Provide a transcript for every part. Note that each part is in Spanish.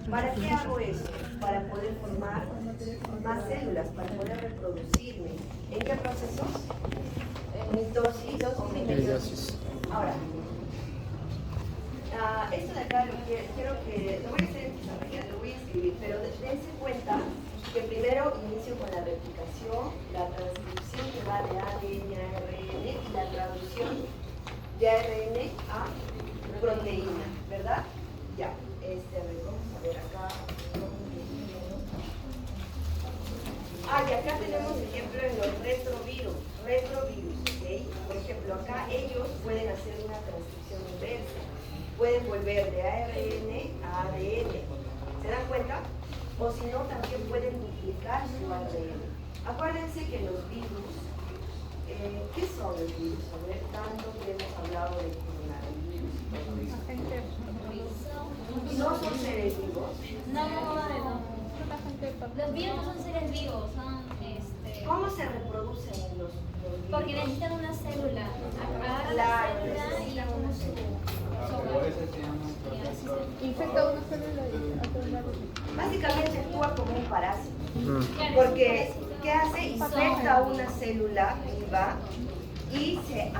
¿Para qué hago eso? Para poder formar más células, para poder reproducirme. ¿En qué procesos? Mitosis o meiosis. Ahora, esto de acá lo voy a hacer en pizarra, lo voy a escribir, pero dense cuenta que primero inicio con la replicación, la transcripción que va de ADN a ARN y la traducción de ARN a proteína, ¿verdad? Ya, vamos a ver acá. Y acá tenemos ejemplo en los retrovirus, ¿ok? Por ejemplo, acá ellos pueden hacer una transcripción inversa, pueden volver de ARN a ADN, ¿se dan cuenta? O si no, también pueden duplicar su ADN. Acuérdense que los virus, ¿qué son los virus? A ver, tanto que hemos hablado de coronavirus. ¿No son seres vivos? No. Los virus no son seres vivos, son ¿Cómo se reproducen los virus? porque necesitan una célula. Agarran Claro, la célula y necesitan una célula. Infecta una célula y a otro lado. Básicamente actúa como un parásito. Claro, Porque, ¿qué hace? Infecta una célula viva y se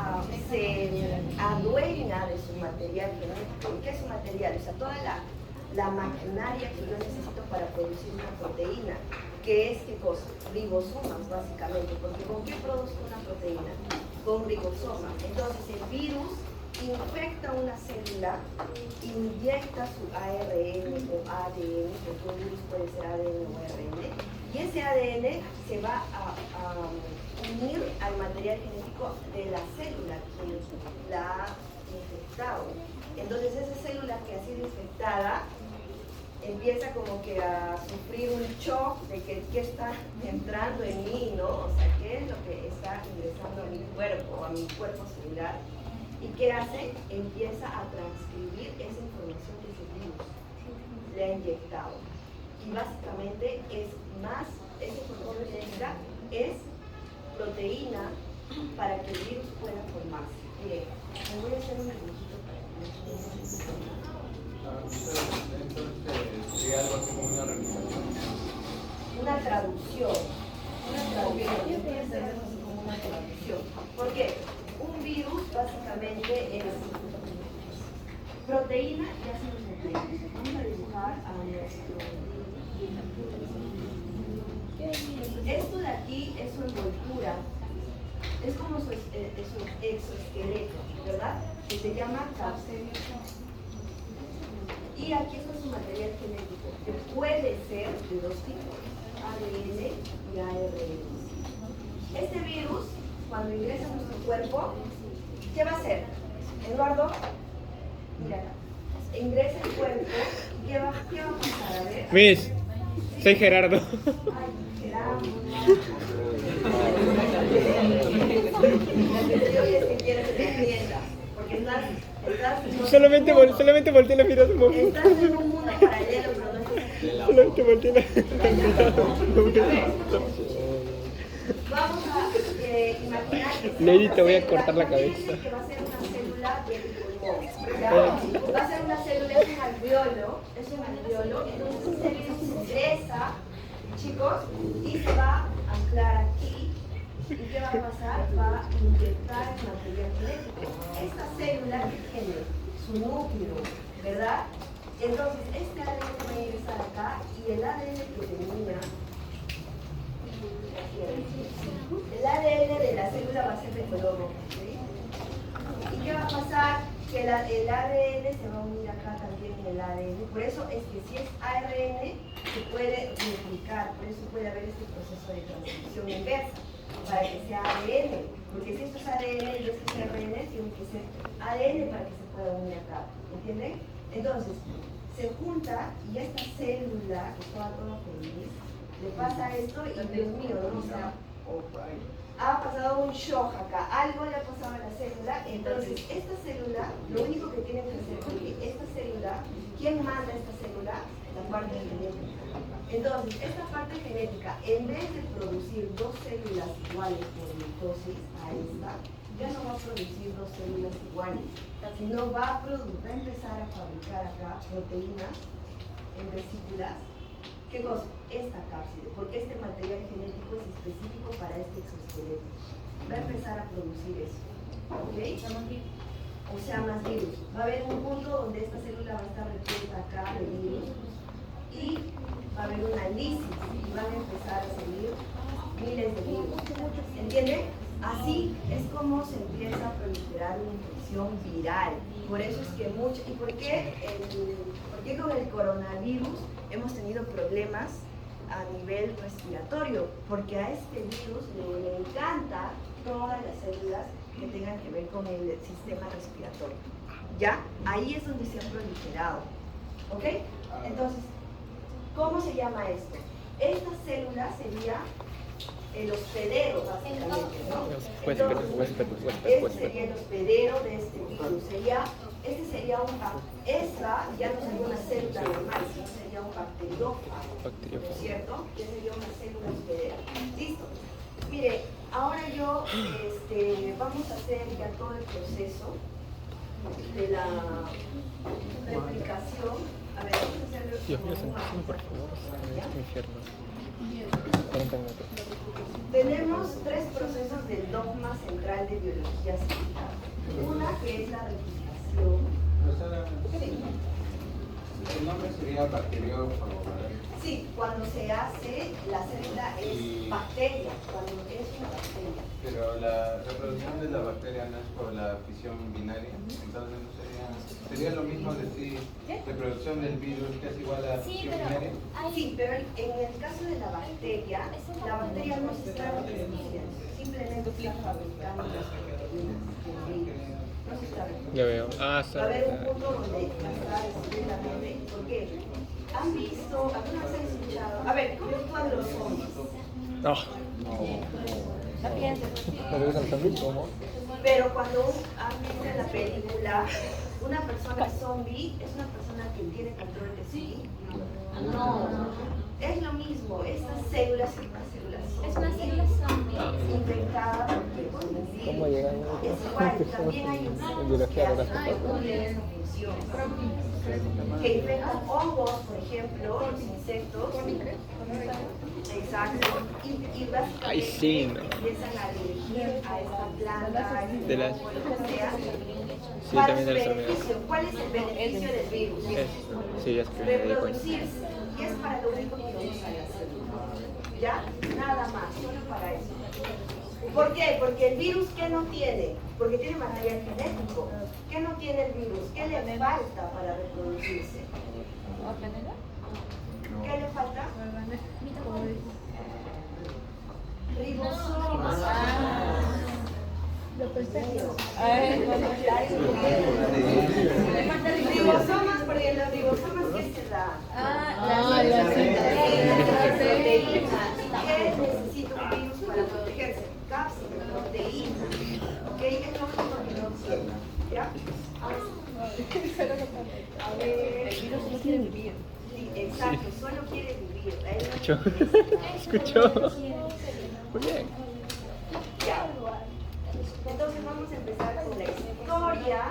adueña de su material genético. ¿Qué es su material? O sea, toda la maquinaria que yo necesito para producir una proteína, que es, ¿qué cosa? Ribosomas, básicamente, porque ¿con qué produzco una proteína? Con ribosomas. Entonces, el virus infecta una célula, inyecta su ARN o ADN, porque un virus puede ser ADN o ARN, y ese ADN se va a unir al material genético de la célula que la ha infectado. Entonces, esa célula que ha sido infectada empieza como que a sufrir un shock de que qué está entrando en mí, ¿no? O sea, qué es lo que está ingresando a mi cuerpo celular. ¿Y qué hace? Empieza a transcribir esa información que ese virus le ha inyectado. Y básicamente esa información genética es proteína para que el virus pueda formarse. Bien, me voy a hacer un dibujito para que ¿Sería algo así como una replicación? una traducción. Yo voy a hacer algo así como una traducción. ¿Por qué? Un virus básicamente es proteína y ácidos nucleicos. Vamos a dibujar a nuestro. Esto de aquí es su envoltura, es como su exoesqueleto, ¿verdad? Que se llama cápsula. Y aquí está su material genético, que puede ser de dos tipos, ADN y ARN. Este virus, cuando ingresa a nuestro cuerpo, ¿qué va a hacer? Eduardo, mira acá. Ingresa al cuerpo y ¿qué va a pasar? A ver. Miss, soy Gerardo. Ay, Gerardo. Es que quieres que te entienda, porque Solamente volteé la mirada un momento. estás en un mundo paralelo, pero no estás. Solamente volteé la mirada. Vamos a imaginar que Lady, te voy a cortar la cabeza. Que va a ser una célula del pulmón. ¿Ya? Va a ser una célula, es un alveolo, entonces ese virus ingresa, chicos, y se va a anclar aquí. ¿Y qué va a pasar? Va a inyectar el material genético. Esta célula tiene su núcleo, ¿verdad? Entonces, este ADN va a ingresar acá y el ADN que tenía, el ADN de la célula va a ser de color rojo, ¿sí? ¿Y qué va a pasar? Que el ADN se va a unir acá también en el ADN. Por eso es que si es ARN, se puede replicar, por eso puede haber este proceso de transcripción inversa, para que sea ADN. Porque si esto es ADN y esto es ARN, tiene que ser ADN para que se pueda unir acá. ¿Entienden? Entonces, se junta y esta célula, que estaba toda feliz, le pasa esto y Dios mío, ¿no? O sea, ha pasado un shock acá, algo le ha pasado a la célula, entonces esta célula, lo único que tiene que hacer es que esta célula, ¿quién manda esta célula? La parte genética. Entonces, esta parte genética, en vez de producir dos células iguales por mitosis a esta, ya no va a producir dos células iguales, sino va a empezar a fabricar acá proteínas en vesículas, ¿qué cosa? Esta cápside, porque este material genético es específico para este exoesqueleto. Va a empezar a producir eso, ¿ok? O sea, más virus. Va a haber un punto donde esta célula va a estar repleta acá de virus y va a haber una lisis y van a empezar a salir miles de virus. ¿Entienden? Así es como se empieza a proliferar una infección viral. Por eso es que mucho. ¿Y por qué con el coronavirus hemos tenido problemas a nivel respiratorio? Porque a este virus le encanta todas las células que tengan que ver con el sistema respiratorio. ¿Ya? Ahí es donde se ha proliferado. ¿Ok? Entonces, ¿cómo se llama esto? Esta célula sería el hospedero, básicamente, ¿no? Entonces, este sería el hospedero de este virus. Este sería esta ya no sería una célula normal, sino sería un bacteriófago, ¿no es cierto? Que sería una célula hospedera. ¿Listo? Mire, ahora vamos a hacer ya todo el proceso de la replicación. A ver, vamos a hacerlo. Dios mío, santísimo, por favor, este infierno. 40 minutos. Tenemos tres procesos del dogma central de biología celular. Una que es la replicación. Profesora, el nombre sería bacteriófago, ¿verdad? Sí, cuando se hace, la célula es bacteria, cuando es una bacteria. Pero la reproducción de la bacteria no es por la fisión binaria, entonces no sería lo mismo decir reproducción del virus que es igual a fisión binaria. Sí, pero en el caso de la bacteria no se está reproduciendo, simplemente está fabricando las proteínas del virus. No se está reproduciendo. Ya veo. Ah, Va a haber un punto donde va a estar completamente. ¿Por qué? ¿Han visto, alguna vez han escuchado? A ver, ¿cómo actúan los zombies? No. ¿No te gustan los zombies? ¿Cómo? Pero cuando han visto en la película, una persona zombie es una persona que tiene control de sí. No, es lo mismo. Estas células son unas células Es una célula zombie. infectada por un virus. ¿Cómo llegan? Es igual, también hay En insectos que biología de las hacen esa función. Que infectan hongos, por ejemplo, los insectos. Exacto. Y básicamente Ay, sí, no. empiezan a dirigir a esta planta, a este De las- hongo, lo que sea. Sí, ¿Cuál también es de el las hormigas. beneficio? ¿Cuál es el beneficio del virus? Sí, ya es que me di cuenta. Reproducirse. Y es para lo único que vamos a hacer. ¿Ya? Nada más, solo para eso. ¿Por qué? Porque el virus, ¿qué no tiene? Porque tiene material genético. ¿Qué no tiene el virus? ¿Qué le falta para reproducirse? ¿Qué le falta? Ribosomas. Lo pensé. Ribosomas, porque los ribosomas, ¿qué se da? La Proteína. ¿Qué necesita un virus para protegerse? Cápside, proteína. ¿Ok? Es lo único que no tiene. ¿Ya? Ahora sí. A ver. El virus solo quiere vivir. Sí, exacto, solo quiere vivir. A él no Escuchó. le interesa. Escuchó. Muy bien. Ya. Entonces vamos a empezar con la historia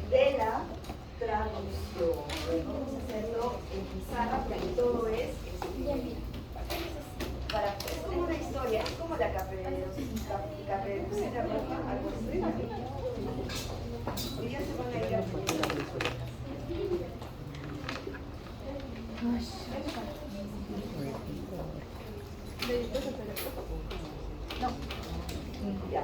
de la traducción. Vamos a hacerlo en pizarra porque todo es escrito. Es como una historia, es como la caperucita roja, algo así. Y ya se van a ir aprendiendo las historias. Ya.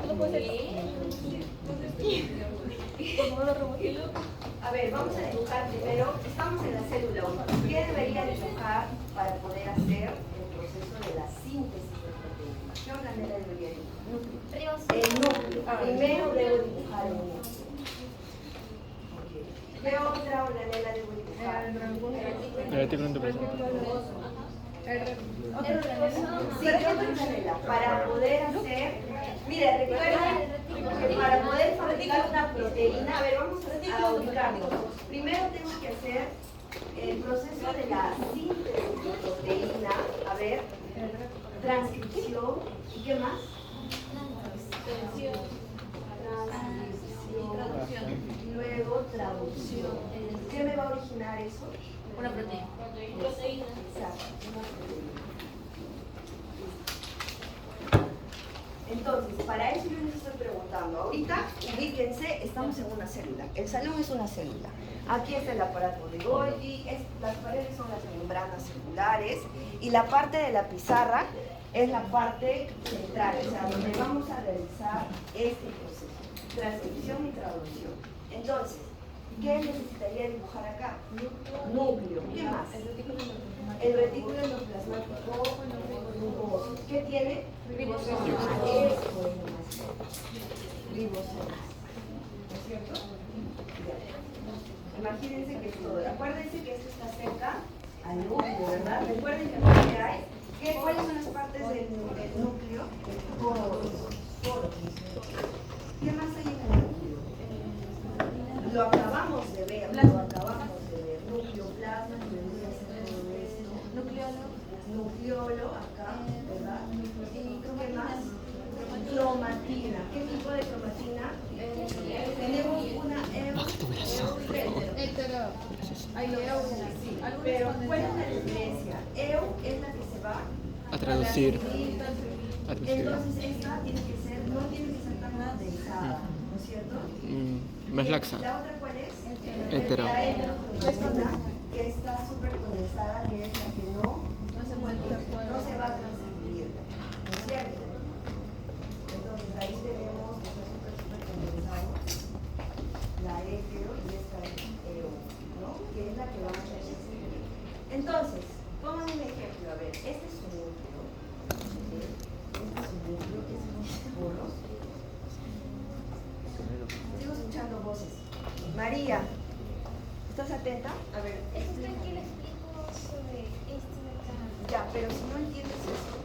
A ver, vamos a dibujar primero. Estamos en la célula 1. ¿Qué debería dibujar para poder hacer el proceso de la síntesis de proteínas? ¿Qué organela debería dibujar? El núcleo. Primero debo dibujar el núcleo. ¿Qué otra organela debo dibujar? A ver, te pregunto, Sí, ¿qué otra organela? Para poder hacer... Mira, recuerda que para poder fabricar una proteína... A ver, vamos a ubicarnos. Primero tengo que hacer el proceso de la síntesis de proteína. A ver, transcripción. ¿Y qué más? Transcripción. Luego traducción. ¿Qué me va a originar eso? Una proteína. Exacto, una proteína. Entonces, para eso yo les estoy preguntando. Ahorita, ubíquense, estamos en una célula. El salón es una célula. Aquí está el aparato de Golgi, las paredes son las membranas celulares y la parte de la pizarra es la parte central, o sea, donde vamos a realizar este proceso, transcripción y traducción. Entonces, ¿qué necesitaría dibujar acá? Núcleo. ¿Qué más? El retículo endoplasmático rugoso. ¿Qué tiene? Ribosomas. Eso es ribosomas. ¿No es cierto? Ya. Imagínense que esto, acuérdense que esto está cerca al núcleo, ¿verdad? Recuerden que aquí hay, ¿cuáles son las partes del núcleo? Poros. ¿Qué más hay en el núcleo? Lo acabamos de ver, núcleo, plasma, nucleolo, acá, ¿verdad? ¿Y qué más? Cromatina. ¿Qué tipo de cromatina? Tenemos una pero ¿cuál es la diferencia? Eu es la que se va A traducir. Entonces esta tiene que ser, no tiene que ser tan condensada, ¿no es cierto? Más laxa. ¿La otra cuál es? Hetero. La heterocromatina, que está súper condensada, que es la que no se va a transcribir, ¿no es cierto? Entonces ahí tenemos que está súper condensado, la hetero y esta es eo, ¿no? Que es la que vamos a transcribir. Entonces, pongan un ejemplo, a ver, este es un núcleo, ¿sí? Este es un núcleo, estos son los poros. Sigo escuchando voces. María, ¿estás atenta? A ver. Es usted que le explico sobre esto de acá. Ya, pero si no entiendes eso.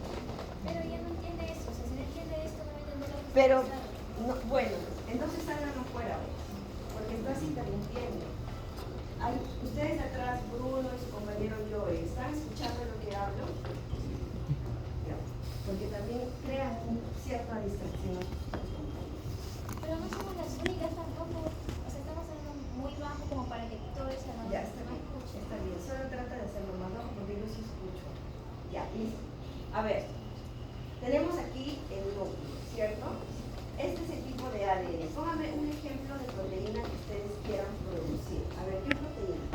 Pero ella no entiende eso, o sea, si no entiende esto, no va a entender lo que Pero, está pasando. no, bueno, entonces salgan afuera, porque estás interrumpiendo. Hay, ustedes atrás, Bruno y su compañero Joey, ¿están escuchando lo que hablo? Ya, porque también crean cierta distracción. Pero no somos las únicas tampoco, o sea, estamos hablando muy bajo como para que todo ese no Ya, está no bien, escuche. está bien. Solo trata de hacerlo más bajo porque yo sí escucho. Ya, listo. A ver, tenemos aquí el núcleo, ¿cierto? Este es el tipo de ADN. Pónganme un ejemplo de proteína que ustedes quieran producir. A ver, ¿qué proteína?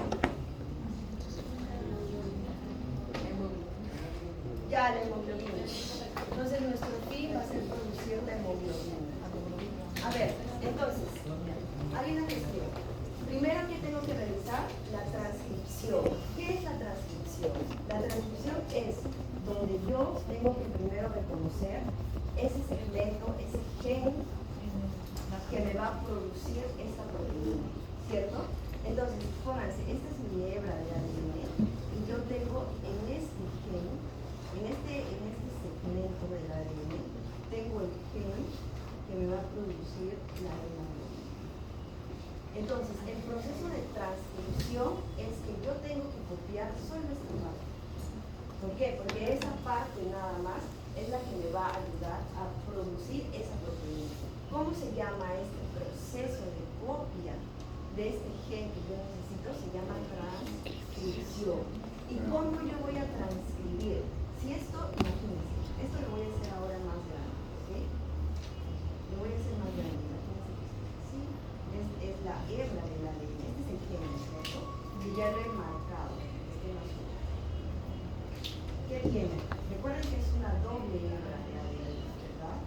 Ya, la hemoglobina. Entonces, nuestro fin va a ser producir la hemoglobina. A ver, entonces, hay una cuestión. Primero, ¿qué tengo que realizar? La transcripción. ¿Qué es la transcripción? La transcripción es donde yo tengo que primero reconocer ese segmento, ese gen que me va a producir esta proteína, ¿cierto? Entonces, pónganse, esta es mi hebra de ADN y yo tengo en este gen, en este segmento del ADN, tengo el gen que me va a producir la hemoglobina. Entonces, el proceso de transcripción es que yo tengo que copiar solo esta parte. ¿Por qué? Porque esa parte nada más es la que me va a ayudar a producir esa proteína. ¿Cómo se llama este proceso de copia de este gen que yo necesito? Se llama transcripción. ¿Y cómo yo voy a transcribir? Si esto, imagínense, esto lo voy a hacer ahora más grande, ¿ok? Lo voy a hacer más grande, imagínense que ¿sí? Es la hebra del ADN, este es el gen, ¿cierto? Y ya lo he marcado, este en azul. ¿Qué tiene? Recuerden que es una doble hebra de ADN, ¿verdad?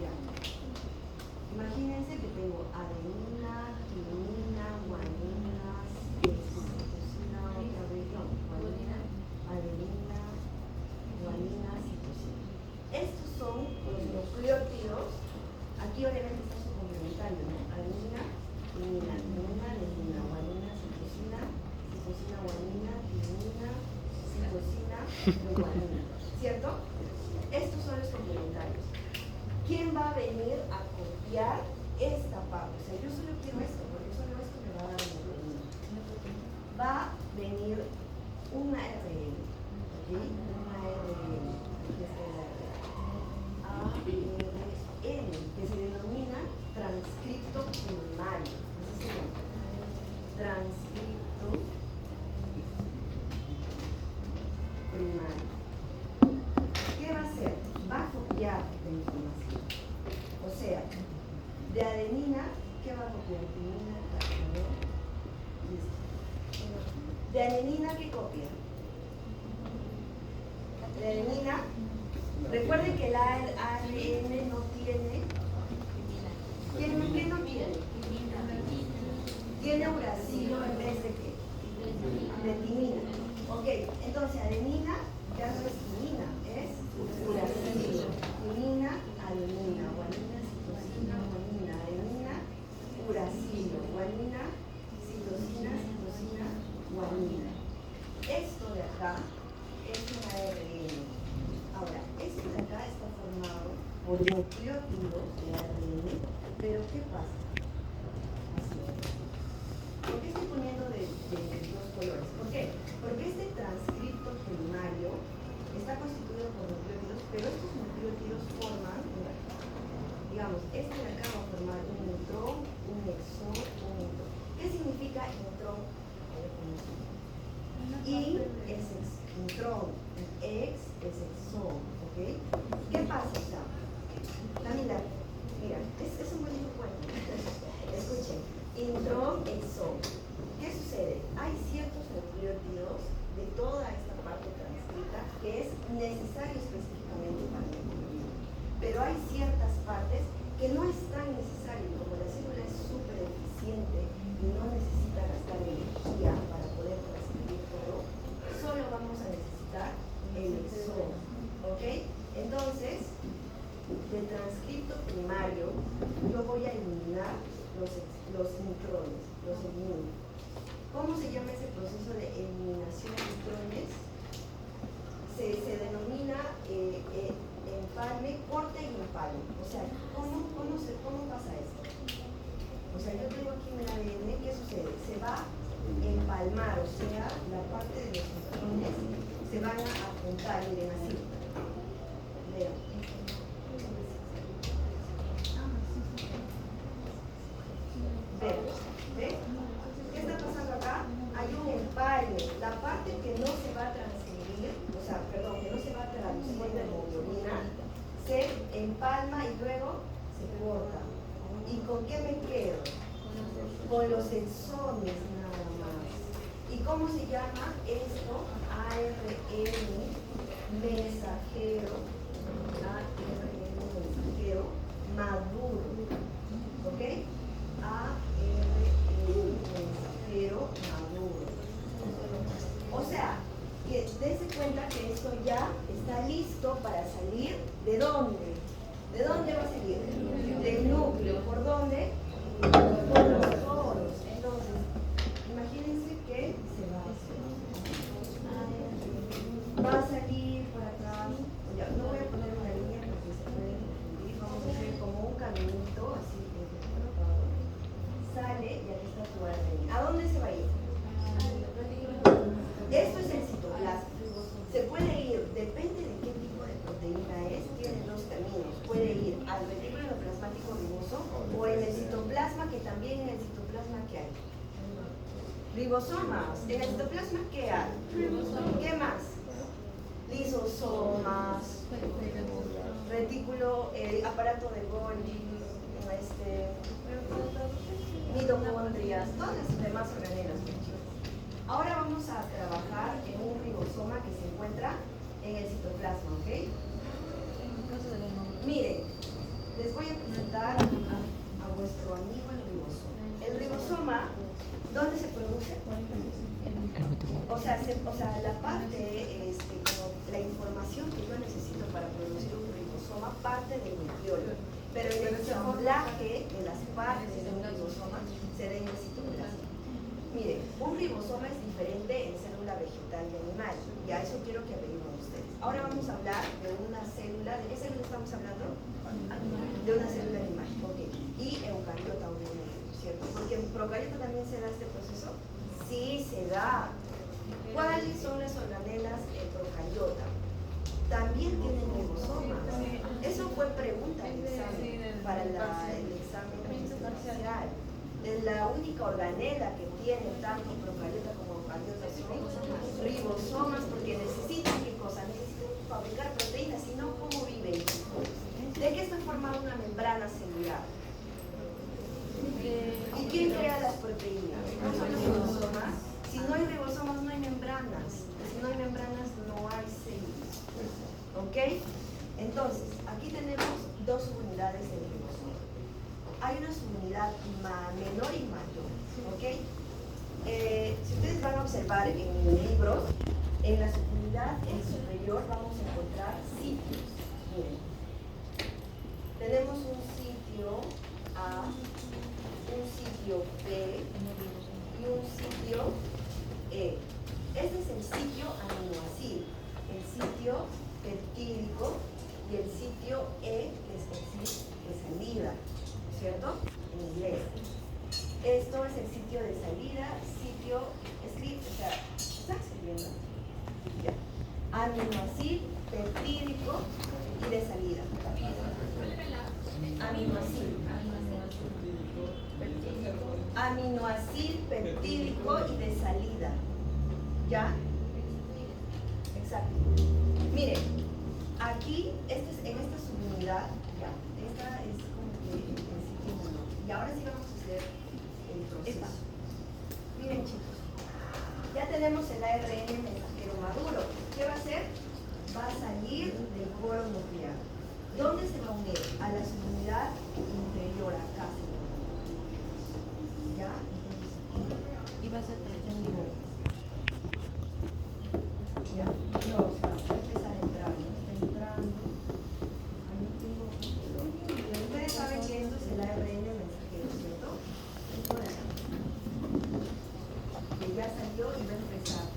Ya. Imagínense que tengo adenina, timina, guanina, citosina, otra vez, no, adenina, guanina, citosina. Estos son los nucleótidos. Aquí obviamente está su complementario, ¿no? Adenina, timina, adenina, guanina, citosina, guanina, timina, citosina, guanina, ¿cierto? Estos son los complementarios. ¿Quién va a venir a copiar esta parte? O sea, yo solo quiero esto, porque solo esto me va a dar hemoglobina. Va a venir una ARN, ¿ok? Una ARN, que es el ARN, que se denomina De adenina, ¿qué copia? De adenina. Recuerden que el ARN no tiene. ¿Qué no tiene? Tiene uracilo en vez de qué? De timina. Ok, entonces adenina ya no es timina, es uracilo. Timina, adenina, guanina, citosina, guanina, adenina, uracilo, guanina, citosina, guanina. Esto de acá es un ARN. Ahora, esto de acá está formado por nucleótidos de ARN, pero ¿qué pasa? Así. ¿Por qué estoy poniendo de dos colores? ¿Por qué? Porque este transcripto primario está constituido por nucleótidos, pero estos nucleótidos forman, mira, digamos, este de acá va a formar un intrón, un exón, un intrón. ¿Qué significa intrón? Y es intrón, ex es exón, ¿ok? ¿Qué pasa? Mira, es un bonito cuento. Escuchen, intrón, exón. ¿Qué sucede? Hay ciertos nucleótidos de toda esta parte transcrita que es necesario específicamente para la economía. Pero hay ciertas partes que no es tan necesario, como la célula es súper eficiente y no necesita gastar energía para poder transcribir todo, solo vamos a necesitar el exón, ¿ok? Entonces, del transcripto primario, yo voy a eliminar los intrones, los elimino. ¿Cómo se llama ese proceso de eliminación de intrones? Se denomina empalme, corte y empalme. O sea, ¿cómo pasa esto? O sea, yo tengo aquí mi ADN, ¿qué sucede? Se va a empalmar, o sea, la parte de los intrones se van a juntar, miren así. Vean. ¿Ven? ¿Qué está pasando acá? Hay un empalme. La parte que no se va a transcribir, o sea, perdón, que no se va a traducir en hemoglobina, se empalma y luego se corta. ¿Y con qué me quedo? Con los exones nada más. ¿Y cómo se llama esto? ARN mensajero. ARN mensajero maduro. ¿Ok? ARN mensajero maduro. O sea, que dense cuenta que esto ya está listo para salir. ¿De dónde? ¿De dónde va a salir? Del núcleo. ¿Por dónde? Por los poros. Entonces, imagínense que se va a salir por acá. Ya, no voy a poner una línea porque se puede confundir. Vamos a hacer como un caminito así. Sale y aquí está tu ARN. ¿A dónde se va a ir? Esto es el citoplasma. Se puede ir, depende de qué tipo de proteína es, tiene dos caminos. Puede ir al retículo endoplasmático riboso o en el citoplasma, que también en el citoplasma ¿qué hay? Ribosomas. En el citoplasma ¿qué hay? ¿Qué más? Lisosomas, retículo, aparato de Golgi, mitocondrias, todas las demás organelas. Ahora vamos a trabajar en un ribosoma que se encuentra en el citoplasma, ¿ok? Miren, les voy a presentar a vuestro amigo el ribosoma. El ribosoma, ¿dónde se produce? O sea, la parte, como la información que yo necesito para producir un ribosoma parte del nucleolo. Pero el ensamblaje de las partes de un ribosoma se da en el citoplasma. Miren, un ribosoma es diferente en célula vegetal y animal, y a eso quiero que averigüen ustedes. Ahora vamos a hablar de una célula. ¿De qué célula estamos hablando? De una célula animal, ok. Y eucariota, obviamente, ¿cierto? Porque en procariota también se da este proceso. Sí, se da. ¿Cuáles son las organelas en procariota? También tienen ribosomas. Eso fue pregunta del examen, para el examen parcial. La única organela que tiene tanto procariota como eucariota son ribosomas, porque necesitan ¿qué cosa? Necesitan fabricar proteínas, si no, ¿cómo viven? ¿De qué está formada una membrana celular? ¿Y quién crea las proteínas? ¿No son los ribosomas? Si no hay ribosomas, no membranas. Si no hay membranas, no hay células. ¿Ok? Entonces, aquí tenemos dos subunidades del ribosoma. Hay una subunidad menor y mayor. ¿Ok? Si ustedes van a observar en mis libros, en la subunidad superior vamos a encontrar sitios. Miren. Tenemos un sitio A, un sitio B y un sitio E. Este es el sitio aminoácido, el sitio peptídico y el sitio E, que es decir, de salida, ¿cierto? En inglés. Esto es el sitio de salida, sitio, o sea, ¿está escribiendo? Ya. Aminoácido, peptídico y de salida. Aminoácido. Aminoácido, peptídico y de salida. ¿Ya? Exacto. Miren, aquí, en esta subunidad, ya, esta es como que el sitio 1. Y ahora sí vamos a hacer el proceso. Miren, chicos, ya tenemos el ARN mensajero maduro. ¿Qué va a hacer? Va a salir del poro nuclear. ¿Dónde se va a unir? A la subunidad interior, acá. ¿Ya? Y vas a tener Ya, no, va a empezar a entrar, ¿no? Está entrando. Ahí tengo. Ustedes saben que esto es el ARN mensajero, ¿cierto? Es por acá. Que ya salió y va a empezar.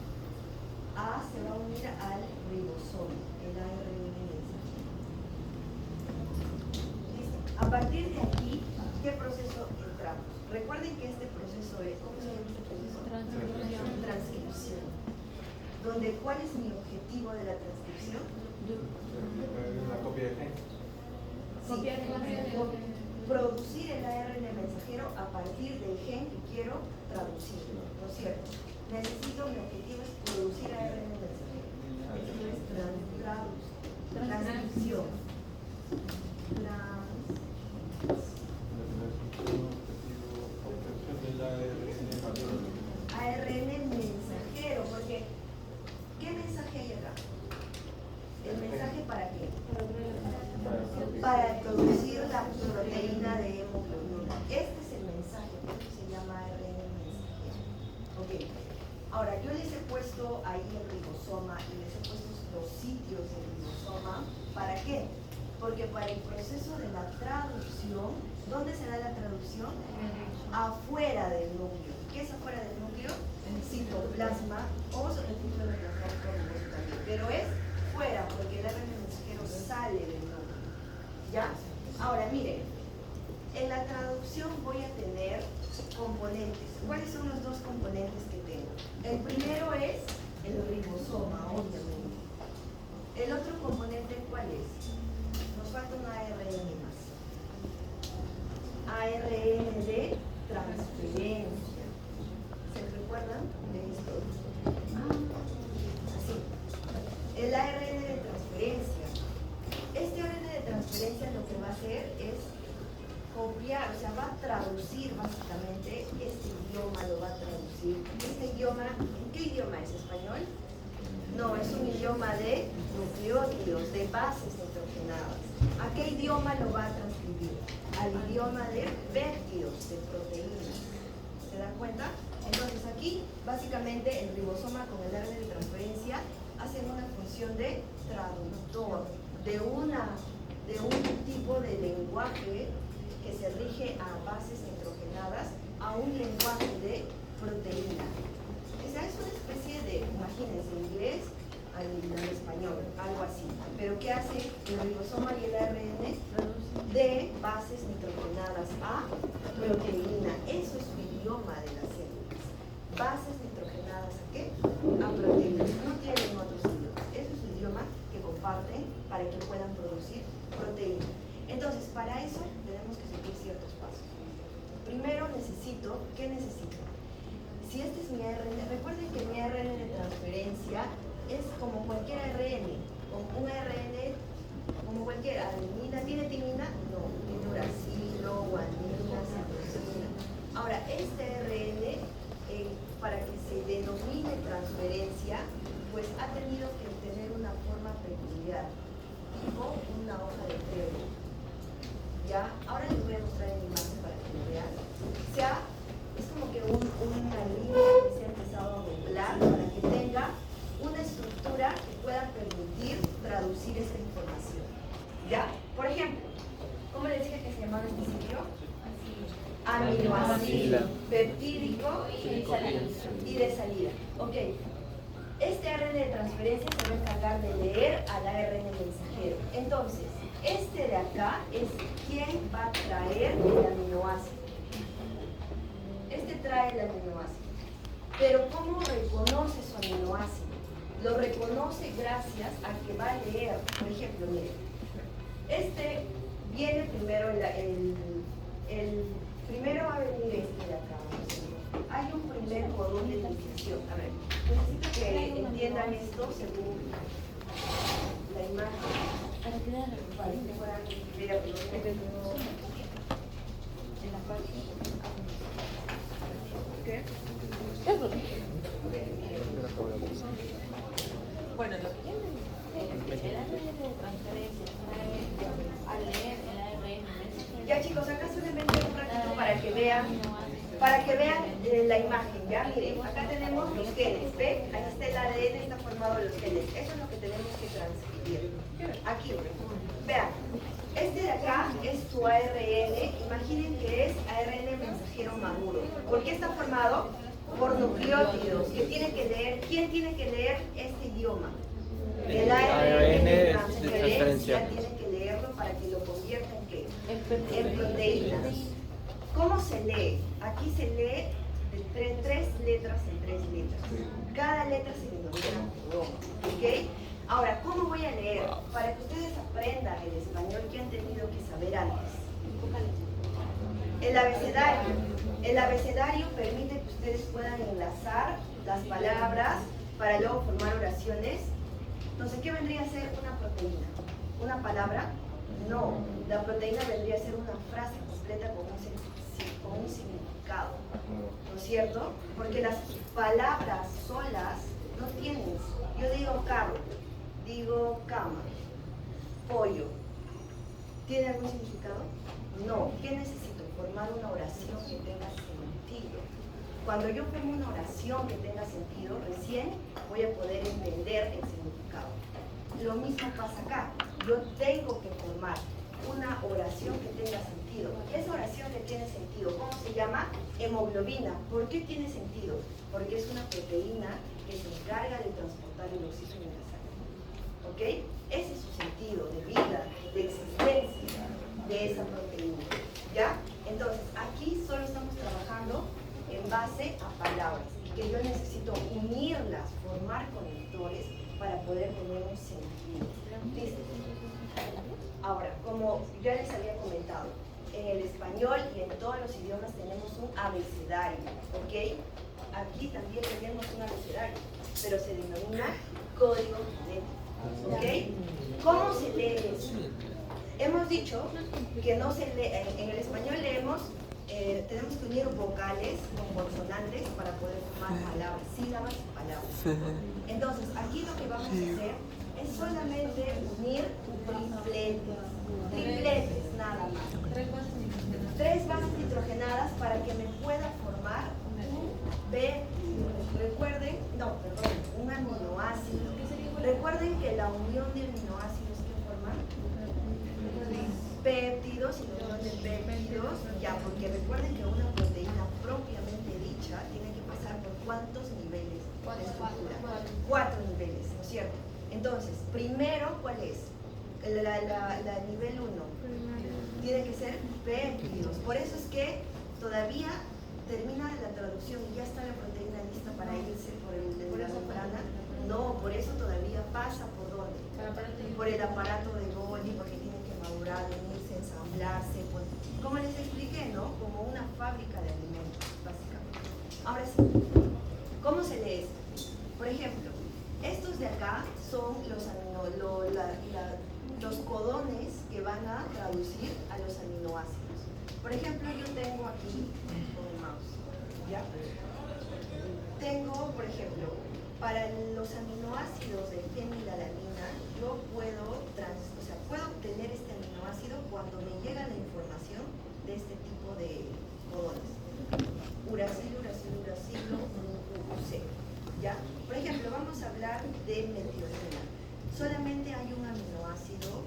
A se va a unir al ribosoma, el ARN mensajero. Listo. A partir de aquí, ¿qué proceso entramos? Recuerden que este proceso es, ¿cómo se llama este proceso? Transcripción. Donde, ¿cuál es mi objetivo de la transcripción? La copia de gen. Sí, producir el ARN mensajero a partir del gen que quiero traducir, ¿no es cierto? Necesito, mi objetivo es producir ARN mensajero. Esto es transcripción. ARN mensajero, porque ¿qué mensaje hay acá? ¿El mensaje para qué? Para producir la proteína de hemoglobina. Este es el mensaje, por eso se llama ARN mensajero. Ok. Ahora, yo les he puesto ahí el ribosoma y les he puesto los sitios del ribosoma. ¿Para qué? Porque para el proceso de la traducción, ¿dónde se da la traducción? Afuera del núcleo. ¿Qué es afuera del núcleo? El citoplasma o el citoplasma también. Pero es fuera, porque el ARN mensajero sale del núcleo. ¿Ya? Ahora, miren, en la traducción voy a tener componentes. ¿Cuáles son los dos componentes que tengo? El primero es el ribosoma, obviamente. El otro componente, ¿cuál es? Nos falta un ARN más. ARN de transferencia. ¿Se recuerdan de esto? Así. El ARN de transferencia. Este ARN de transferencia lo que va a hacer es copiar, o sea, va a traducir básicamente este idioma, lo va a traducir. Este idioma, ¿qué idioma es? ¿Español? No, es un idioma de nucleótidos, de bases nitrogenadas. ¿A qué idioma lo va a transcribir? Al idioma de péptidos, de proteínas. ¿Se dan cuenta? Entonces aquí, básicamente, el ribosoma con el ARN de transferencia hacen una función de traductor, de un tipo de lenguaje que se rige a bases nitrogenadas a un lenguaje de proteína. O sea, es una especie de, imagínense, inglés al español, algo así. Pero ¿qué hace el ribosoma y el ARN? De bases nitrogenadas a proteína. Eso es su idioma de las células. Bases nitrogenadas ¿a qué? A proteínas. No tienen otros idiomas. Eso es su idioma que comparten para que puedan producir proteína. Entonces, para eso tenemos que seguir ciertos pasos. Primero necesito, ¿qué necesito? Si este es mi ARN, recuerden que mi ARN de transferencia es como cualquier ARN, un ARN como cualquier adenina. ¿Tiene timina? No, tiene uracilo, guanina, citosina. Ahora, este ARN, para que se denomine transferencia, transferencia, pues ha tenido que tener una forma peculiar, tipo una hoja de trébol. ¿Ya? Ahora les voy a mostrar en imagen para que lo vean. Es como que una línea que se ha empezado a doblar para que tenga una estructura que pueda permitir traducir esta información. ¿Ya? Por ejemplo, ¿cómo les dije que se llamaba este sitio? Aminoácido, peptídico y de salida. Ok. Este ARN de transferencia se va a encargar de leer al ARN mensajero. Entonces, este de acá es quien va a traer el aminoácido. Este trae el aminoácido. Pero ¿cómo reconoce su aminoácido? Lo reconoce gracias a que va a leer. Por ejemplo, miren, este viene primero primero va a venir este de acá. Hay un primer codón de iniciación. A ver, necesito que entiendan esto según la imagen. Para que puedan verlo. En la parte. ¿Qué? Bueno, lo que tiene el ARN de transferencia al leer el ARN. Ya chicos, acá solamente un ratito para que vean la imagen, ¿ya? Miren, acá tenemos los genes, ¿ve? Ahí está el ADN, está formado de los genes. Eso es lo que tenemos que transcribir. Aquí, vean, este de acá es tu ARN, imaginen que es ARN mensajero maduro. ¿Por qué está formado? Por nucleótidos, que tiene que leer, ¿quién tiene que leer este idioma? El ARN de transferencia tiene que leerlo para que lo convierta en ¿qué? En proteínas. ¿Cómo se lee? Aquí se lee de tres letras en tres letras. Cada letra se denomina codón, ¿ok? Ahora, ¿cómo voy a leer? Para que ustedes aprendan el español que han tenido que saber antes. El abecedario. El abecedario permite que ustedes puedan enlazar las palabras para luego formar oraciones. Entonces, ¿qué vendría a ser una proteína? ¿Una palabra? No, la proteína vendría a ser una frase completa con un significado, ¿no es cierto? Porque las palabras solas no tienen. Yo digo carro, digo cama, pollo. ¿Tiene algún significado? No. ¿Qué necesito? Formar una oración que tenga sentido. Cuando yo formo una oración que tenga sentido, recién voy a poder entender el significado. Lo mismo pasa acá. Yo tengo que formar una oración que tenga sentido. Esa oración que tiene sentido, ¿cómo se llama? Hemoglobina. ¿Por qué tiene sentido? Porque es una proteína que se encarga de transportar el oxígeno en la sangre. ¿Ok? Ese es su sentido de vida, de existencia de esa proteína. ¿Ya? Entonces, aquí solo estamos trabajando en base a palabras y que yo necesito unirlas, formar conectores para poder tener un sentido. ¿Listo? Ahora, como ya les había comentado, en el español y en todos los idiomas tenemos un abecedario, ¿ok? Aquí también tenemos un abecedario, pero se denomina código genético, ¿ok? ¿Cómo se lee eso? Hemos dicho que no se lee, en el español leemos, tenemos que unir vocales con consonantes para poder formar palabras, sílabas y palabras. Entonces, aquí lo que vamos a hacer es solamente unir tripletes, nada más. Tres bases nitrogenadas para que me pueda formar un recuerden, un aminoácido. Recuerden que la unión de aminoácidos que forman péptidos y la unión de péptidos, ya, porque recuerden que una proteína propiamente dicha tiene que pasar por ¿cuántos niveles de estructura? 4 niveles, ¿no es cierto? Entonces, primero, ¿cuál es? La nivel 1 tiene que ser péptidos. Por eso es que todavía termina la traducción y ya está la proteína lista para irse por la membrana. No, por eso todavía pasa por ¿dónde? Por el aparato de Golgi, porque tiene que madurar, unirse, ensamblarse. Pues, como les expliqué, ¿no? Como una fábrica de alimentos, básicamente. Ahora sí, ¿cómo se lee esto? Por ejemplo, estos de acá son los codones que van a traducir a los aminoácidos. Por ejemplo, yo tengo aquí con el mouse, ¿ya? Tengo, por ejemplo, para los aminoácidos de fenilalanina, yo puedo obtener este aminoácido cuando me llega la información de este tipo de codones. Uracilo, uracilo, uracilo, UC. ¿Ya? Por ejemplo, vamos a hablar de metionina. Solamente hay un aminoácido,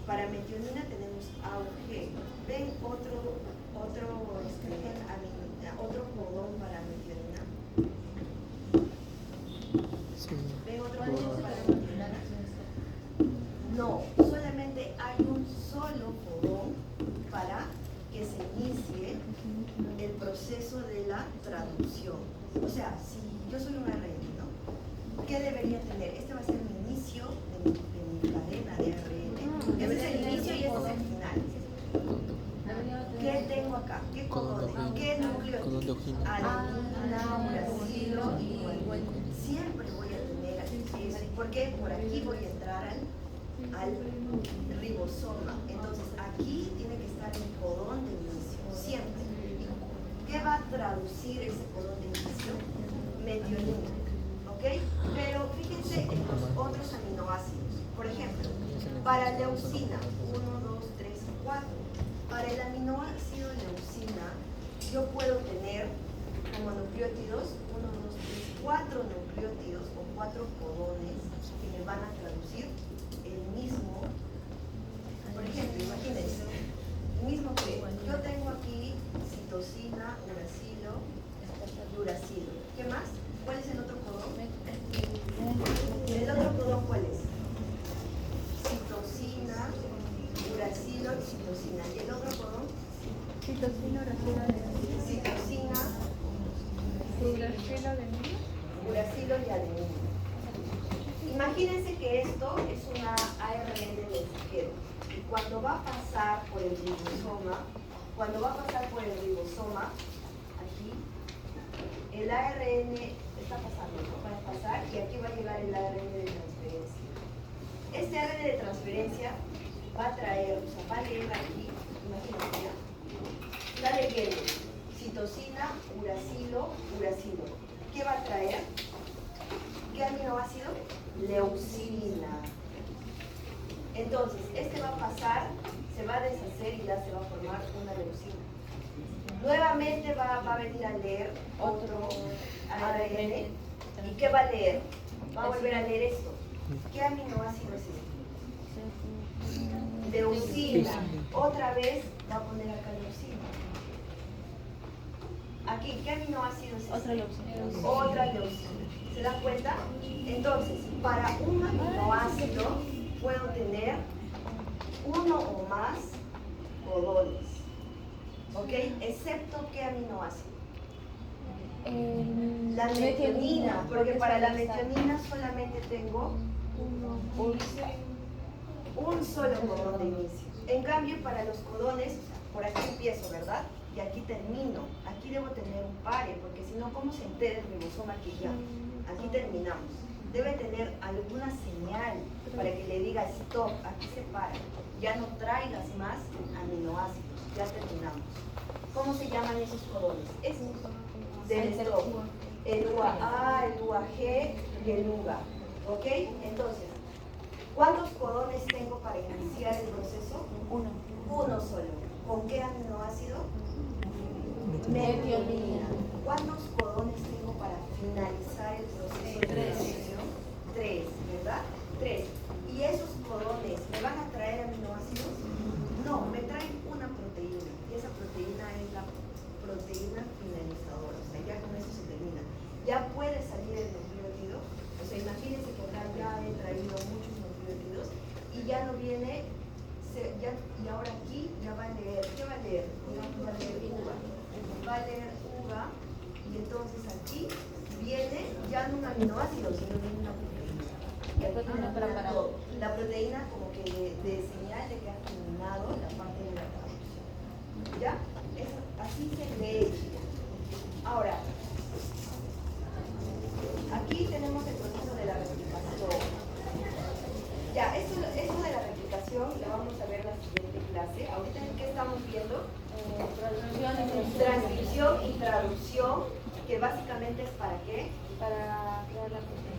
para metionina tenemos A o G. ¿Ven otro codón para metionina? Sí. ¿Ven otro codón para metionina? No, solamente hay un solo codón para que se inicie el proceso de la traducción. O sea, si yo soy un ARN, ¿no? ¿Qué debería tener? Este va a ser mi inicio de mi cadena de ARN. Este es el inicio y este es el final. ¿Qué tengo acá? ¿Qué codones? ¿Qué nucleótidos? Adenina, uracilo y guanina. Siempre voy a tener eso, porque por aquí voy a entrar al ribosoma. Entonces aquí tiene que estar el codón de inicio, siempre. ¿Qué va a traducir ese codón de inicio? Metionina, ¿ok? Pero fíjense en los otros aminoácidos. Por ejemplo, para leucina, 1, 2, 3, 4. Para el aminoácido leucina, yo puedo tener como nucleótidos 1, 2, 3, 4 nucleótidos o 4 codones que me van a traducir el mismo. Por ejemplo, imagínense, el mismo que yo tengo aquí citosina, uracilo y uracilo. ¿Qué más? ¿Cuál es el otro codón? ¿El otro codón cuál es? Citosina, uracilo y citosina. ¿Y el otro codón? Citosina, uracilo, adenina. Citosina, uracilo y adenina. Imagínense que esto es una ARN mensajero y cuando va a pasar por el ribosoma, aquí, el ARN está pasando, ¿no? Va a pasar y aquí va a llegar el ARN de transferencia. Este ARN de transferencia va a traer, va a leer aquí, imagínense ya, está leyendo citosina, uracilo, uracilo. ¿Qué va a traer? ¿Qué aminoácido? Leucina. Entonces, este va a pasar, se va a deshacer y ya se va a formar una leucina. Nuevamente va a venir a leer otro ARN. ¿Y qué va a leer? Va a volver a leer esto. ¿Qué aminoácido es este? Leucina. Otra vez va a poner acá leucina. Aquí, ¿qué aminoácido es este? Otra leucina. Otra leucina. ¿Se dan cuenta? Entonces, para un aminoácido puedo tener uno o más codones. ¿Ok? Excepto ¿qué aminoácido? La metionina, porque para la metionina solamente tengo un solo codón de inicio. En cambio, para los codones, por aquí empiezo, ¿verdad? Y aquí termino. Aquí debo tener un pare, porque si no, ¿cómo se entera el ribosoma que ya? Aquí terminamos. Debe tener alguna señal para que le diga stop, aquí se para. Ya no traigas más aminoácidos, ya terminamos. ¿Cómo se llaman esos codones? Estos, del stop. El UAA, el UAG y el UGA. ¿Ok? Entonces, ¿cuántos codones tengo para iniciar el proceso? Uno solo. ¿Con qué aminoácido? Metionina. ¿Cuántos codones tengo para finalizar el proceso de traducción? 3, ¿verdad? 3. ¿Y esos codones me van a traer aminoácidos? No, me traen una proteína. Y esa proteína es la proteína finalizadora. O sea, ya con eso se termina. Ya puede salir el nucleótido. O sea, imagínense que acá ya he traído muchos nucleótidos y ya no viene, y ahora aquí ya va a leer. ¿Qué va a leer? Va a leer uva. Va a leer uva y entonces aquí viene ya no un aminoácido, sino viene una proteína. Y aquí para todo. La proteína como que de señal de que ha terminado la parte de la traducción. ¿Ya? Así se lee. Ahora, aquí tenemos el proceso de la replicación. Ya, esto de la replicación lo vamos a ver en la siguiente clase. Ahorita, ¿qué estamos viendo? Transcripción y traducción, que básicamente es para qué?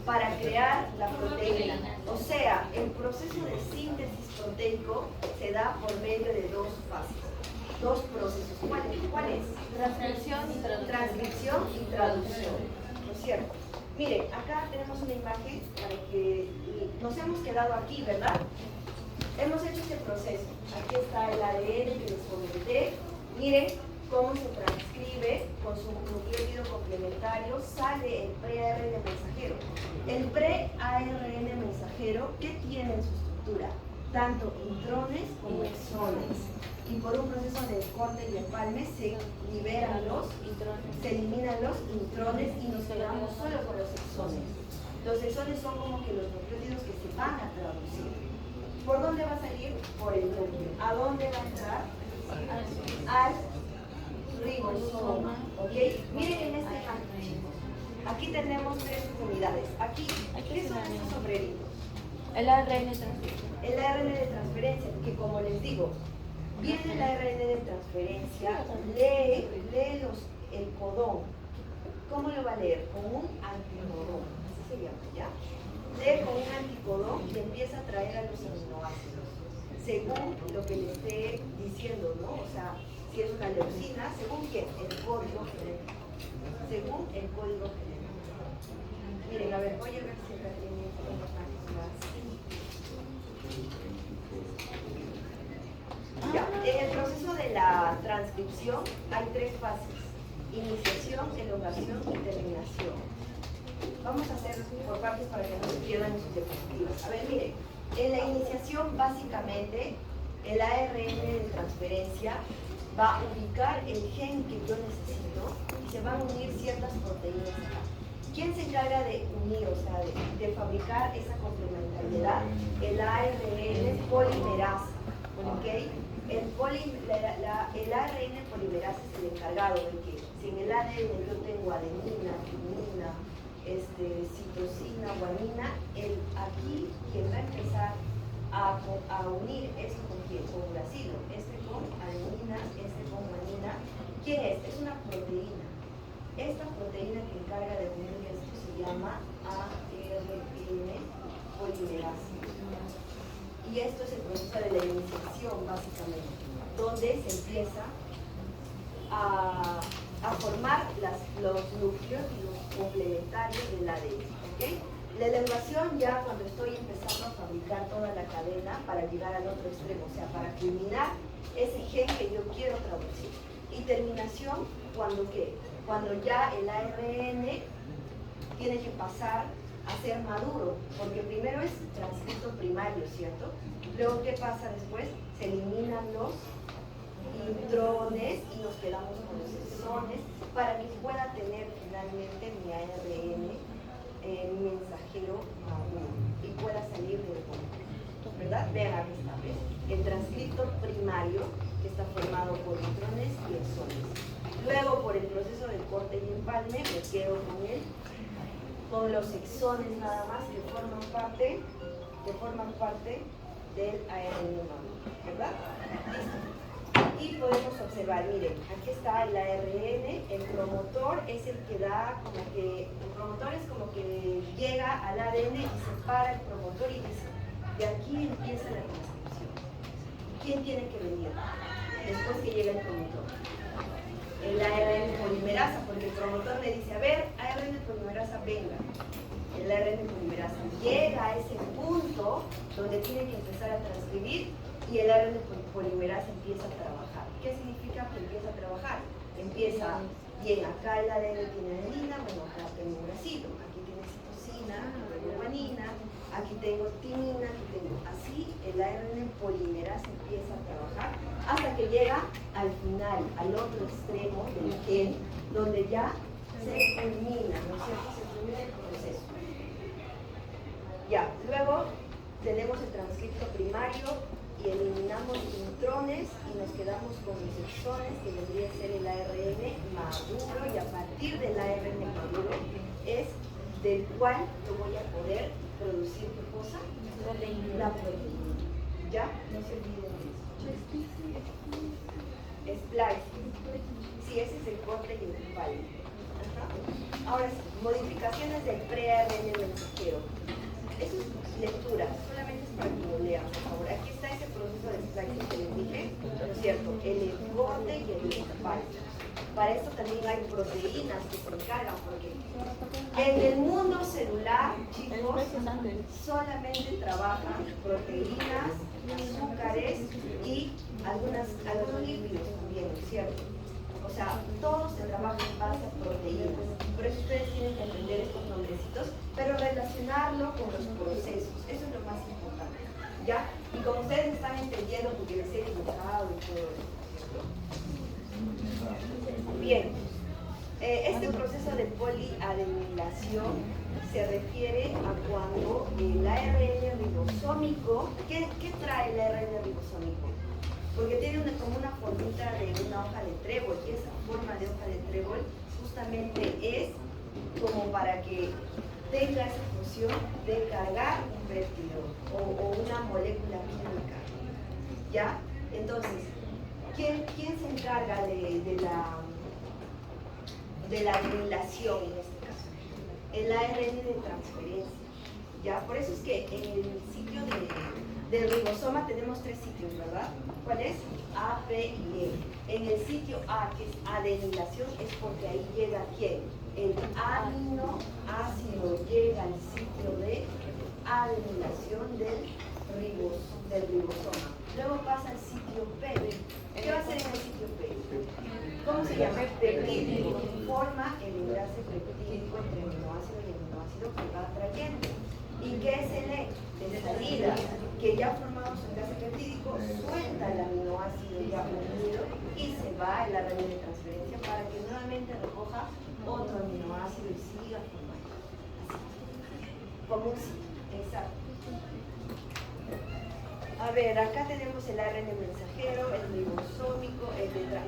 para crear la proteína. O sea, el proceso de síntesis proteico se da por medio de dos fases, dos procesos. ¿Cuál es? Transcripción y traducción. Transcripción y traducción, ¿no es cierto? Miren, acá tenemos una imagen para que nos hemos quedado aquí, ¿verdad? Hemos hecho este proceso. Aquí está el ADN que les comenté. Miren cómo se transcribe con su nucleótido complementario, sale el pre-ARN mensajero. El pre-ARN mensajero, ¿qué tiene en su estructura? Tanto intrones como exones. Y por un proceso de corte y empalme se liberan se eliminan los intrones y nos quedamos solo con los exones. Los exones son como que los nucleótidos que se van a traducir. ¿Por dónde va a salir? Por el núcleo. ¿A dónde va a entrar? Al ribosoma. ¿Ok? Miren en este ejemplo, chicos. Aquí tenemos tres unidades. Aquí, ¿qué son estos sombreritos? El ARN de transcripción. El ARN de transferencia, que como les digo, viene el ARN de transferencia, lee el codón. ¿Cómo lo va a leer? Con un anticodón, así se llama, ¿ya? Lee con un anticodón y empieza a traer a los aminoácidos, según lo que le esté diciendo, ¿no? O sea, si es una leucina, ¿según qué? El código genético. Según el código genético. Miren, a ver, voy a ver si acá tiene una página más. Ya, en el proceso de la transcripción hay tres fases: iniciación, elongación y terminación. Vamos a hacer por partes para que no se pierdan sus diapositivas. A ver, miren, en la iniciación básicamente el ARN de transferencia va a ubicar el gen que yo necesito y se van a unir ciertas proteínas acá. ¿Quién se encarga de unir, o sea, de fabricar esa complementariedad? El ARN polimerasa, ¿ok? El ARN polimerasa es el encargado de que si en el ADN yo tengo adenina, timina, citosina, guanina, aquí quien va a empezar a unir eso con quién, con uracilo, con adenina, con guanina. ¿Quién es? Es una proteína. Esta proteína que encarga de unir esto se llama ARN polimerasa. Y esto es el proceso de la iniciación, básicamente, donde se empieza a formar los nucleótidos complementarios del ADN. ¿Okay? La elongación ya cuando estoy empezando a fabricar toda la cadena para llegar al otro extremo, o sea, para culminar ese gen que yo quiero traducir. Y terminación, ¿cuándo qué? Cuando ya el ARN tiene que pasar a ser maduro, porque primero es transcrito primario, ¿cierto? Luego, ¿qué pasa después? Se eliminan los intrones y nos quedamos con los exones para que pueda tener finalmente mi ARN mensajero maduro y pueda salir del conjunto, ¿verdad? Vean, aquí está, ¿ves? El transcrito primario que está formado por intrones y exones. Luego, por el proceso de corte y empalme, me quedo con los exones nada más que forman parte del ARN maduro, ¿verdad? Listo. Y podemos observar, miren, aquí está el ARN, el promotor es el que da el promotor es como que llega al ADN y separa el promotor y dice, de aquí empieza la transcripción. ¿Quién tiene que venir después que llega el promotor? El ARN polimerasa, porque el promotor le dice, a ver, ARN polimerasa, venga. El ARN polimerasa llega a ese punto donde tiene que empezar a transcribir y el ARN polimerasa empieza a trabajar. ¿Qué significa que empieza a trabajar? Empieza, bien, acá el ADN tiene adenina, bueno, acá tengo uracilo, aquí tiene citosina, luego guanina, aquí tengo timina, aquí tengo, así el ARN polimerasa empieza a trabajar hasta que llega al final, al otro extremo del gen, donde ya se culmina, ¿no es cierto? Se culmina el proceso. Ya, luego tenemos el transcripto primario y eliminamos intrones y nos quedamos con los exones, que vendría a ser el ARN maduro, y a partir del ARN maduro es del cual yo voy a poder producir ¿qué cosa? La proteína. ¿Ya? No se olviden de eso. Splicing. Sí, ese es el corte y el empalme. Ajá. Ahora sí, modificaciones del pre-ARN mensajero. Eso es lectura, solamente es para que lo lean, por favor. Aquí está ese proceso de splicing que les dije, ¿no es cierto? El encorte y el splicing. Para eso también hay proteínas que se encargan, porque en el mundo celular, chicos, solamente trabajan proteínas, azúcares y algunos lípidos también, ¿no es cierto? O sea, todo se trabaja en base a proteínas. Por eso ustedes tienen que aprender estos nombrecitos, pero relacionarlo con los procesos. Eso es lo más importante. ¿Ya? Y como ustedes están entendiendo, porque les he dibujado y todo eso. Bien. Este proceso de poliadenilación se refiere a cuando el ARN ribosómico, ¿qué trae el ARN ribosómico? Porque tiene como una formita de una hoja de trébol, y esa forma de hoja de trébol justamente es como para que tenga esa función de cargar un péptido o una molécula química. ¿Ya? Entonces, ¿quién se encarga de la adenilación en este caso? El ARN de transferencia. ¿Ya? Por eso es que en el sitio del ribosoma tenemos 3 sitios, ¿verdad? ¿Cuál es? A, B y E. En el sitio A, que es adenilación, es porque ahí llega ¿quién? El aminoácido llega al sitio de adenilación del ribosoma. Luego pasa al sitio P. ¿Qué va a hacer en el sitio P? ¿Cómo se llama? Peptídico. Forma el enlace peptídico entre aminoácido y aminoácido que va trayendo. ¿Y qué es el E? De salida, que ya formamos un enlace peptídico, suelta el aminoácido ya unido y se va el ARN de transferencia para que nuevamente recoja otro aminoácido y siga formando. Así. Como un ciclo, exacto. A ver, acá tenemos el ARN mensajero, el ribosómico,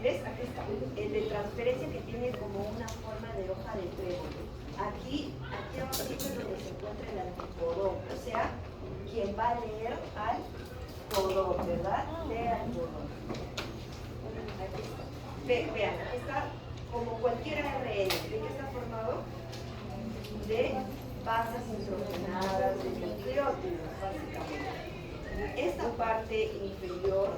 ¿ves? Aquí está, el de transferencia que tiene como una forma de hoja de trébol. Aquí abajo es donde se encuentra el anticodón, o sea, quien va a leer al codón, ¿verdad? Lee al codón. Aquí está. Vean, aquí está como cualquier ARN. ¿De qué está formado? De bases nitrogenadas, de nucleótidos, básicamente. Esta parte inferior,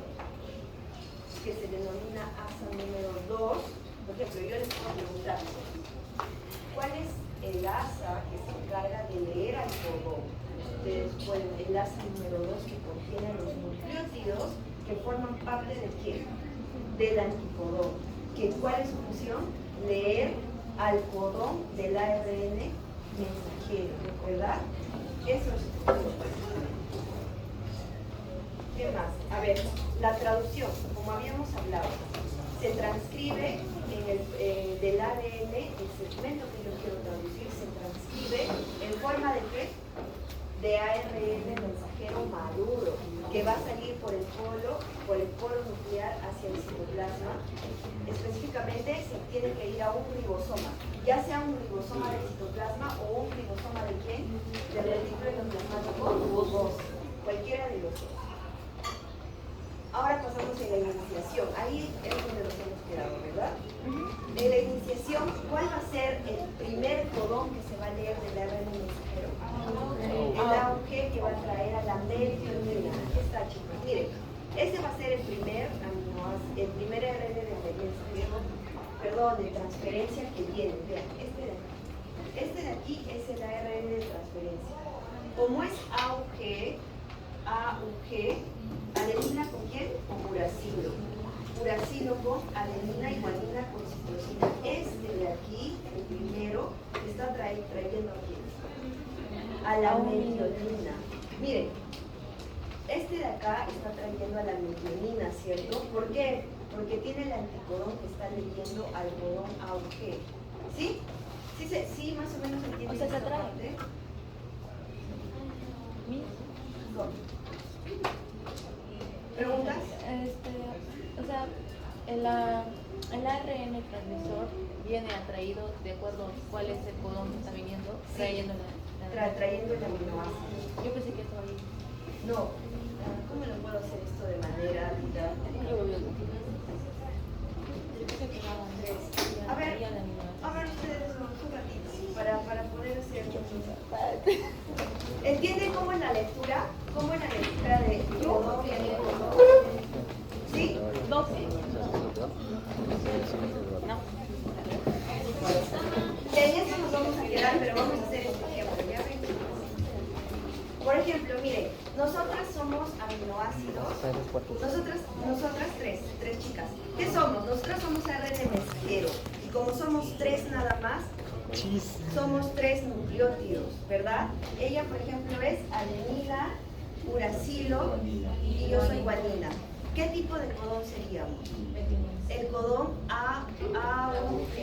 que se denomina asa número 2, por ejemplo, yo les puedo preguntar, ¿cuál es el asa que se encarga de leer al codón? Ustedes pueden, el asa número 2 que contiene los nucleótidos que forman parte de ¿quién? Del anticodón. ¿Cuál es su función? Leer al codón del ARN mensajero, ¿verdad? Eso es su función. ¿Qué más? A ver, la traducción, como habíamos hablado, se transcribe del ADN, el segmento que yo quiero traducir, se transcribe en forma de ¿qué? De ARN mensajero maduro, que va a salir por el polo nuclear hacia el citoplasma. Específicamente se tiene que ir a un ribosoma, ya sea un ribosoma del citoplasma o un ribosoma de ¿quién? Del retículo endoplasmático rugoso, cualquiera de los dos. Ahora pasamos en la iniciación. Ahí es donde nos hemos quedado, ¿verdad? En la iniciación, ¿cuál va a ser el primer codón que se va a leer del ARN mensajero? El AUG que va a traer a la metionina. Aquí está, chicos. Miren, ese va a ser el primer ARN de mensajero, perdón, de transferencia que viene. Vean, este de aquí. Este de aquí es el ARN de transferencia. Como es AUG, adenina con quién? Con uracilo. Uracilo con adenina y guanina con citosina. Este de aquí, el primero, está trayendo aquí a la metionina. Miren, este de acá está trayendo a la metionina, ¿cierto? ¿Por qué? Porque tiene el anticodón que está leyendo al codón AUG. ¿Sí? Sí, más o menos entienden. O sea, se esta atrae. parte. ¿Cómo? ¿Preguntas? O sea, el ARN transmisor viene atraído de acuerdo a cuál es el codón que está viniendo, Sí. trayendo Trayendo el aminoácido. Yo pensé que estaba ahí. No. ¿Cómo lo puedo hacer esto de manera didáctica? Yo pensé que daban A ver, ustedes ¿Entienden cómo es la lectura? ¿Cómo es la lectura de codón y codón? ¿Sí? 12. No. Y en eso nos vamos a quedar, pero vamos a hacer este ejemplo. ¿Ya ven? Por ejemplo, miren, nosotras somos aminoácidos. Nosotras tres chicas. ¿Qué somos? Nosotras somos ARN mensajero. Y como somos tres nada más, somos tres nucleótidos, ¿verdad? Ella, por ejemplo, es adenina, uracilo y yo soy guanina. ¿Qué tipo de codón seríamos? El codón AUG,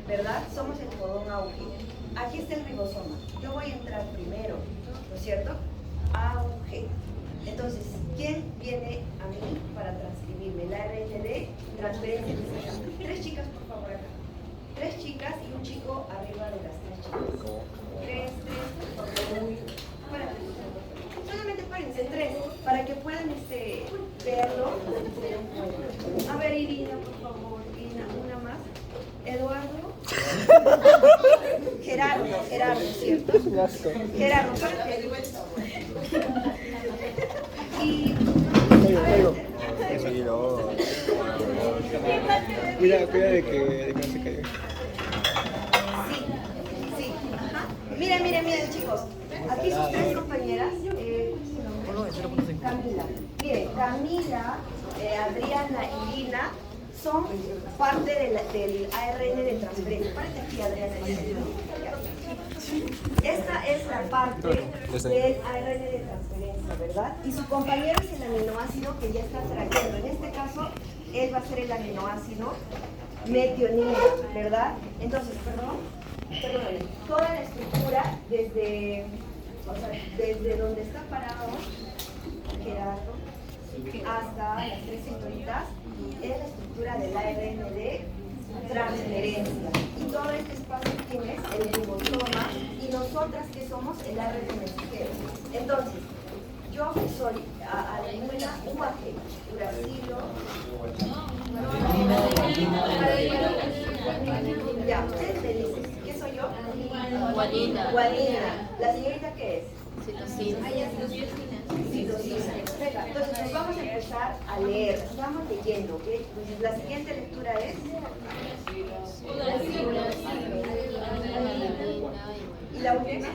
¿verdad? Somos el codón AUG. Aquí está el ribosoma. Yo voy a entrar primero, ¿no es cierto? AUG. Entonces, ¿quién viene a mí para transcribirme? La RND, transferencia de 3 chicas, por favor, acá. 3 chicas y un chico arriba de las 3 chicas. 3, por favor. Solamente párense 3 para que puedan verlo. A ver, Irina, por favor. Irina, una más. Eduardo. Gerardo, ¿cierto? Gerardo, párate. Y... Cuida de que no se caiga. Sí, ajá. Miren, chicos. Aquí sus 3 compañeras. Camila. Miren, Camila, Adriana y Lina son parte del ARN de transferencia. Párate aquí, Adriana. Esta es la parte del ARN de transferencia, ¿verdad? Y su compañero es el aminoácido que ya está trayendo. En este caso, él va a ser el aminoácido metionina, ¿verdad? Entonces, perdón, toda la estructura desde donde está parado Gerardo hasta las 3 señoritas es la estructura del ARN de transferencia. Y todo este espacio tiene el ribosoma y nosotras que somos el ARN mensajero. Entonces, yo que soy adenina UAG, uracilo. Ya, ustedes me dicen, ¿qué soy yo? Guanina. ¿La señorita qué es? Citosina. Citosina. Entonces nos vamos a empezar a leer, estamos leyendo, ¿ok? Entonces, la siguiente lectura es... ¿Y la última?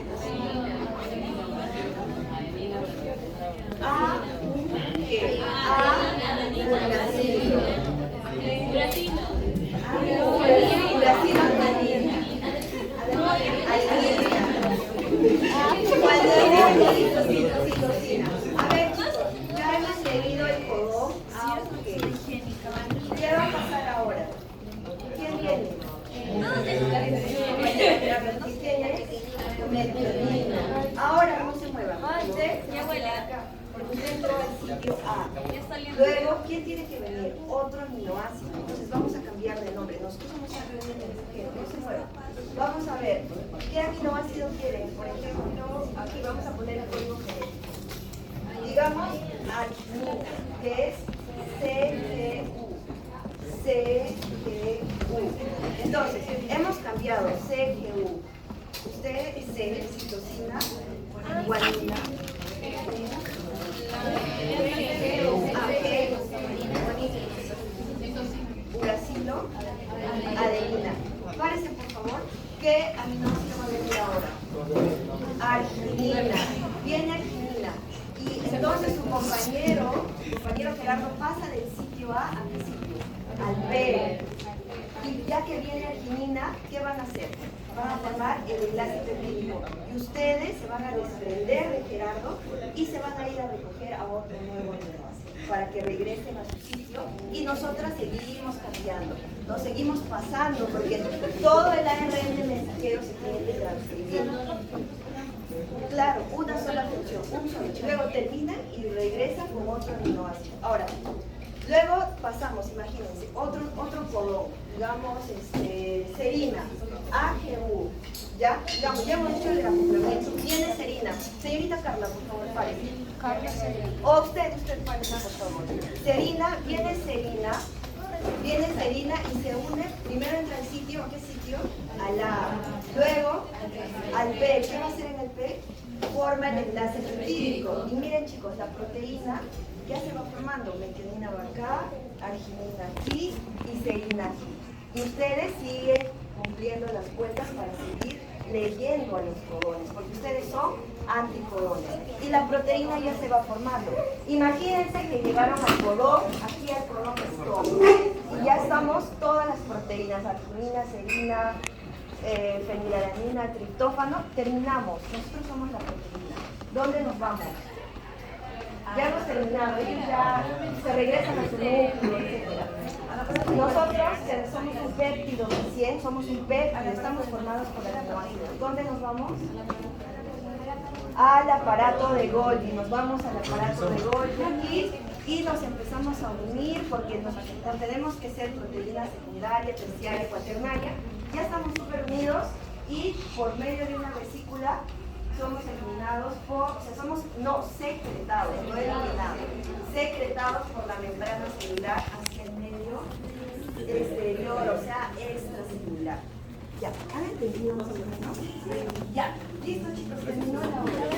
A ver, chicos, ya hemos leído el codón AUG. ¿Qué va a pasar ahora? ¿Quién viene? Ahora no se mueva. Usted acá, porque usted entró al sitio A. Luego, ¿quién tiene que venir? Otro aminoácido. Entonces vamos a cambiar de nombre. Nosotros somos ARN mensajero. No se mueva. Vamos a ver, ¿qué aminoácido quieren? Por ejemplo, aquí vamos a poner el código genético. Digamos arginina, que es CGU. Entonces, hemos cambiado CGU. Usted es citosina, guanina, uracilo, adenina. Párese, por favor. ¿Qué aminoácido va a venir ahora? Arginina. Viene arginina. Y entonces su compañero Gerardo pasa del sitio A a qué sitio? Al B. Y ya que viene arginina, ¿qué van a hacer? Van a formar el enlace peptídico. Y ustedes se van a desprender de Gerardo y se van a ir a recoger a otro nuevo aminoácido para que regresen a su sitio y nosotras seguimos cambiando. Nos seguimos pasando porque todo el ARN mensajero se tiene que transcribir. Claro, una sola función, un solo hecho. Luego termina y regresa con otro aminoácido. Ahora, luego pasamos, imagínense, otro codón, digamos, serina, AGU, ¿ya? Digamos, ya hemos hecho el acoplamiento. Viene serina. Señorita Carla, por favor, párese. Carla serina. O usted párese, por favor. Serina, viene serina. viene serina y se une, primero entra al sitio, ¿a qué sitio? Al A. Luego al P. ¿Qué va a hacer en el P? Forma el enlace peptídico. Y miren chicos, la proteína ya se va formando. Metionina va acá, arginina aquí y serina aquí. Y ustedes siguen cumpliendo las cuentas para seguir leyendo a los codones, porque ustedes son anticodones. Y la proteína ya se va formando. Imagínense que llegaron al codón, aquí el codón es todo. Y ya estamos todas las proteínas, arginina, serina, fenilalanina, triptófano, terminamos. Nosotros somos la proteína. ¿Dónde nos vamos? Ya hemos terminado, ellos ya se regresan a su núcleo, etc. Nosotros somos un péptido de 100, somos un péptido, estamos formados por aminoácidos. ¿Dónde nos vamos? Al aparato de Golgi, nos vamos al aparato de Golgi aquí y nos empezamos a unir porque tenemos que ser proteína secundaria, terciaria, cuaternaria. Ya estamos súper unidos y por medio de una vesícula somos eliminados somos no secretados, no eliminados, secretados por la membrana celular hacia el medio exterior, o sea, extracelular. Ya, ¿han entendido más o menos? Ya, listo chicos, terminó la hora.